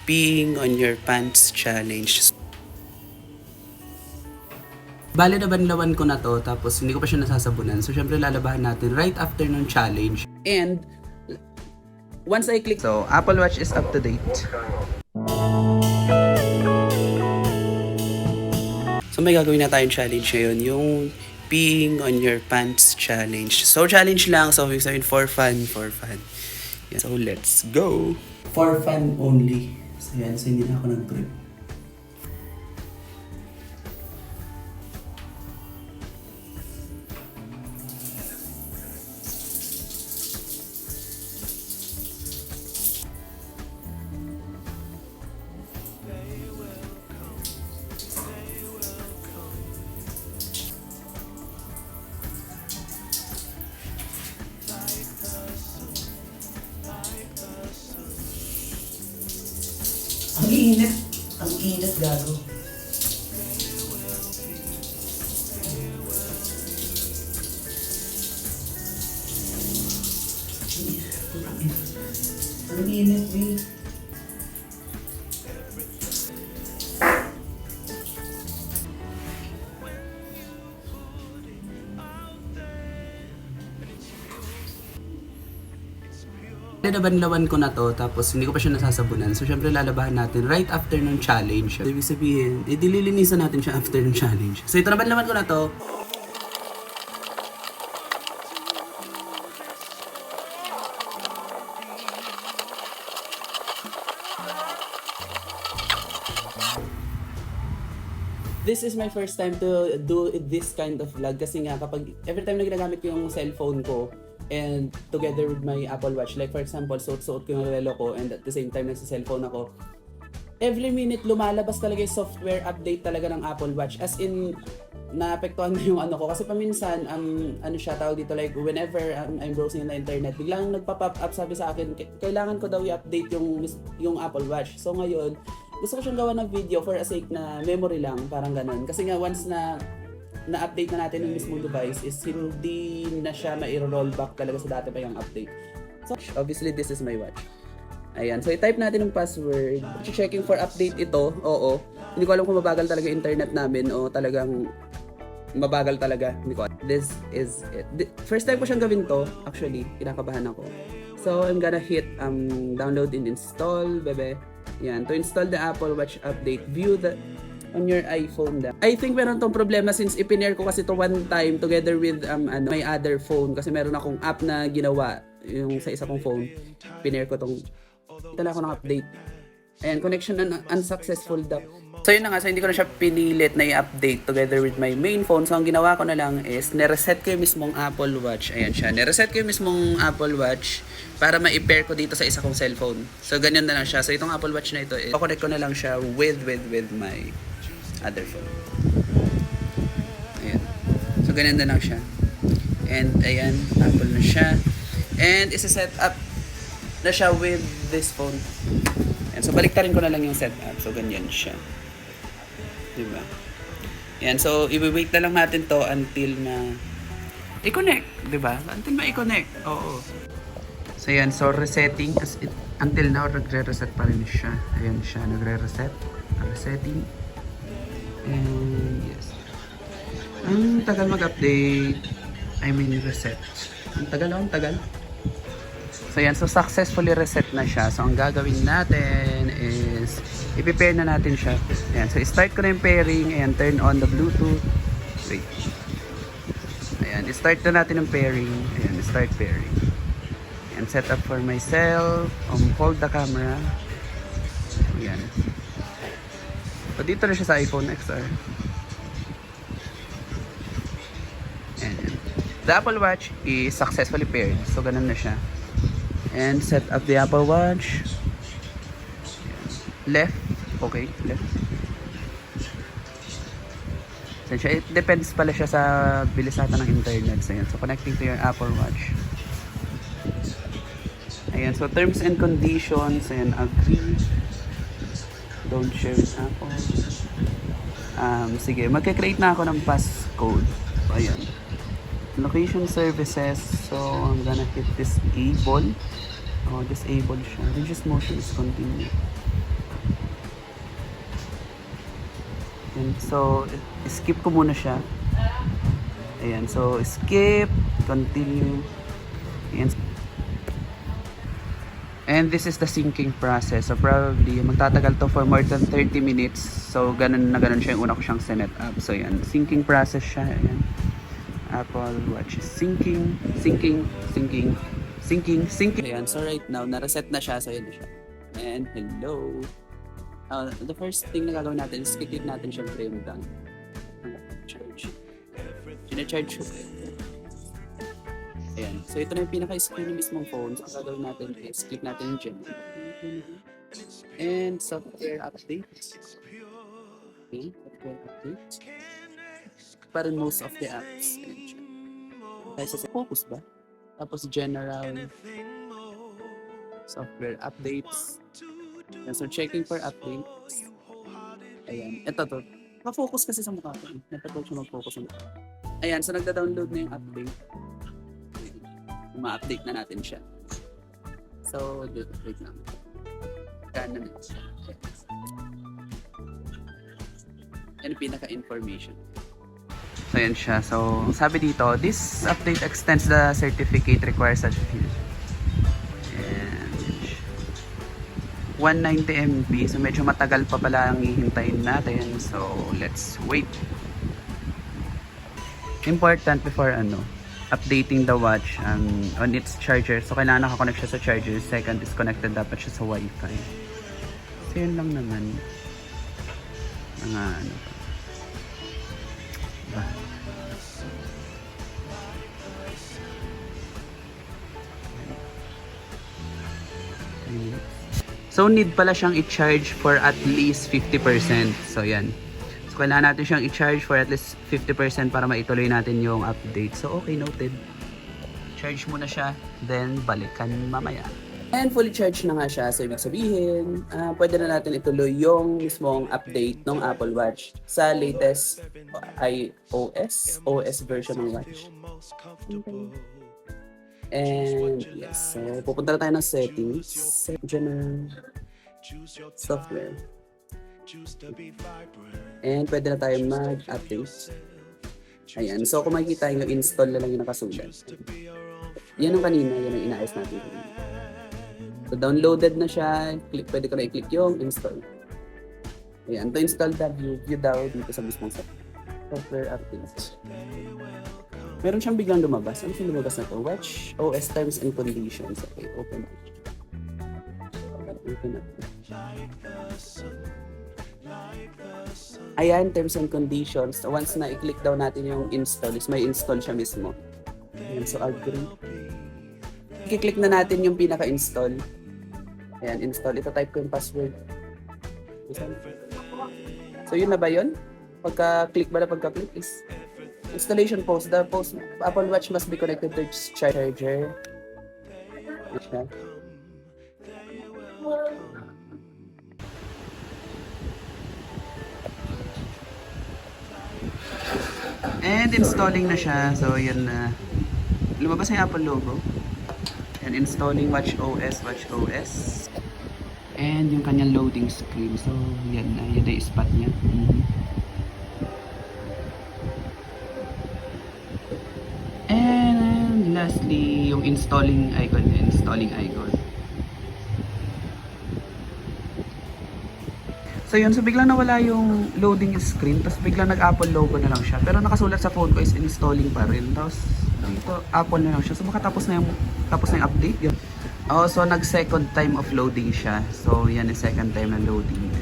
peeing on your pants challenge. Bale na banlawan ko na to, tapos hindi ko pa siya nasasabunan. So syempre lalabahan natin right after ng challenge. And once I click, so Apple Watch is up to date. So may gagawin na tayong challenge ngayon, yung peeing on your pants challenge. So challenge lang, so ibig sabihin for fun. Yeah. So let's go! For fun only. So yan, so hindi na ako nag-trip. Ang init gago. Ang init, eh. Nabanlawan ko na to, tapos hindi ko pa siya nasasabunan. So syempre lalabahan natin right after ng challenge. So, ibig sabihin, dililinisan natin siya after ng challenge. So ito, nabanlawan ko na to. This is my first time to do this kind of vlog kasi nga kapag every time na ginagamit ko yung cellphone ko and together with my Apple Watch, like for example, suot-suot ko yung relo ko and at the same time nasa cellphone ako, every minute lumalabas talaga yung software update talaga ng Apple Watch, as in naapektuhan na yung ano ko kasi paminsan ano siya tawag dito, like whenever I'm browsing on the internet, biglang nagpa-pop up sabi sa akin kailangan ko daw i-update yung Apple Watch. So ngayon gusto ko siyang gawa ng video for a sake na memory lang, parang ganun. Kasi nga once na-update na natin yung mismong device is hindi na siya ma-roll back talaga sa dati pa yung update. So obviously this is my watch. Ayan, so i-type natin yung password. Checking for update ito, oo. Hindi ko alam kung mabagal talaga internet namin o talagang mabagal talaga. Hindi ko alam. This is it. First time ko siyang gawin to, actually, kinakabahan ako. So I'm gonna hit download and install, bebe. Yan, to install the Apple Watch update, view the on your iPhone. I think meron tong problema since ipinare ko kasi to one time together with my other phone kasi meron akong app na ginawa yung sa isa kong phone. Pinare ko tong tala ko ng update. Ayan, connection unsuccessful daw. So yun na nga, so hindi ko na siya pinilit na i-update together with my main phone. So ang ginawa ko na lang is nireset ko yung mismong Apple Watch. Ayan siya, nireset ko yung mismong Apple Watch para ma-pair ko dito sa isa kong cellphone. So ganyan na lang siya. So itong Apple Watch na ito, i-connect ko na lang siya with my other phone. Ayan. So ganyan na lang siya. And ayan, Apple na siya. And isa-set up na siya with this phone. And so baliktarin ko na lang yung setup. So ganyan siya. Diba? Ayan, so i-wait na lang natin to until na i-connect, diba? Until ma-i-connect. Oo. So ayan, so resetting until now nagre-reset pa rin siya. Ayan siya, nagre-reset. Resetting. And yes. Ang tagal mag-update. I mean reset. Ang tagal. So yan, so successfully reset na siya. So ang gagawin natin is i-pair na natin siya. Ayan, so start ko na yung pairing. Ayan, turn on the Bluetooth. Wait. Ayan, start na natin yung pairing. Ayan, start pairing. Ayan, set up for myself. Hold the camera. Ayan. So dito na siya sa iPhone XR. Ayan. The Apple Watch is successfully paired. So ganun na siya. And set up the Apple Watch. Left. Okay, left. So siya, it depends pala siya sa bilis natin ng internet. So, yan. So connecting to your Apple Watch. Ayan, so terms and conditions. Ayan, agree. Don't share with Apple. Sige, magka-create na ako ng passcode. So, ayan. Location services. So, I'm gonna hit disable. Oh, disable siya. Reduce motion is continue. Yan. So, skip ko muna siya. Ayan. So, skip. Continue. Ayan. And this is the syncing process. So, probably, magtatagal to for more than 30 minutes. So, ganun na ganun siya yung una ko siyang sinet up. So, yan. Syncing process siya. Ayan. Apple Watch is syncing. Ayan. So, right now, na-reset na siya. So, yun na siya. And, hello. The first thing na gagawin natin is click natin syempre yung down. Charge. Sina-charge ko. Ayan. So, ito na yung pinaka-screen ng mismong phone. So, ang gagawin natin is click natin yung gem. And software update. Okay. Software update. Para most of the apps. Kaya sa focus ba? Tapos general software updates. Yan, so checking for updates. Ayan. Ito to. Naka-focus kasi sa mukha ko. Napatawag siya mag-focus sa mukha. Ayan. So nagda-download na yung update. Ma-update na natin siya. So, wait lang. Gana na siya. Yan yung pinaka-information. So, yan siya. So, sabi dito, this update extends the certificate required such field. 190 MB. So, medyo matagal pa pala ang hihintayin natin. So, let's wait. Important before updating the watch on its charger. So, kailangan nakakonect siya sa charger. Second is connected dapat siya sa Wi-Fi. So, yun lang naman. Mga ba? So, need pala siyang i-charge for at least 50%. So, yan. So, kailangan natin siyang i-charge for at least 50% para maituloy natin yung update. So, okay, noted. Charge muna siya, then balikan mamaya. And fully charged na nga siya. So, ibig sabihin, pwede na natin ituloy yung mismong update ng Apple Watch sa latest OS version ng watch. Okay. And yes, so pupunta na tayo ng settings, general software. And pwede na tayo mag-update. Ayan, so kung makikita nyo, install na lang yung nakasulat. Yan ang kanina, yan ang inaayos natin. So downloaded na siya, pwede ko na i-click yung install. Ayan, to install the view daw dito sa mismong software update. Meron siyang biglang lumabas. Ano yung lumabas na to? Watch OS terms and conditions. Okay, open up. Open up. Ayan, terms and conditions. So, once na i-click daw natin yung install, is may install siya mismo. Ayan, so agree. I-click na natin yung pinaka-install. Ayan, install. Ito type ko yung password. So, yun na ba yun? Pagka-click ba na pagka-click is installation post. The post Apple Watch must be connected to its charger. And installing na siya. So yan na. Lumabas na yung Apple logo. And installing Watch OS. And yung kanyang loading screen. So yan na. Yan na yung spot niya. And lastly, yung installing icon. So yun, so biglang nawala yung loading screen, tapos biglang nag-Apple logo na lang siya. Pero nakasulat sa phone ko is installing pa rin. Tapos dito, Apple na lang siya. So baka tapos na yung update. Yun. Oh, so nag-second time of loading siya. So yan yung second time na loading.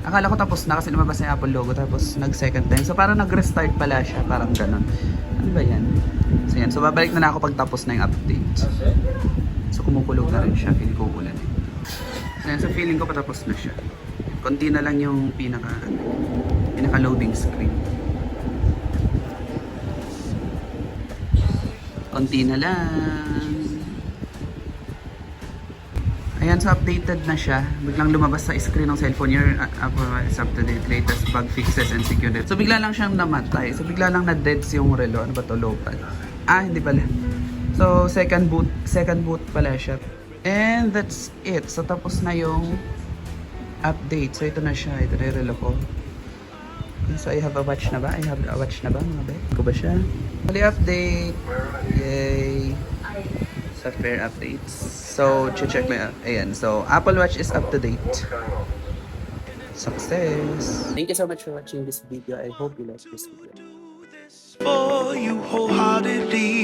Akala ko tapos na kasi lumabas na yung Apple logo, tapos nag-second time. So parang nag-restart pala siya, parang ganun. Ano ba yan? So yan, so babalik na ako pag tapos na yung update. So kumukulog na rin siya, feeling ko ulan eh. So yan, so feeling ko patapos na siya. Konti na lang yung pinaka loading screen. Konti na lang. Ayan, so updated na siya. Biglang lumabas sa screen ng cellphone. Your Apple is up to date, latest bug fixes and security. So bigla lang siyang namatay. So bigla lang na-deads yung relo. Ano ba to? Local. Hindi pala. So second boot pala siya. And that's it. So tapos na yung update. So ito na siya. Ito na yung relo ko. So I have a watch na ba? I have a watch na ba mga bet? Ko ba siya? Huli update! Yay! Software updates. So, check mo yan. Ayan. So, Apple Watch is up to date. Success! Thank you so much for watching this video. I hope you like this video. For you wholeheartedly.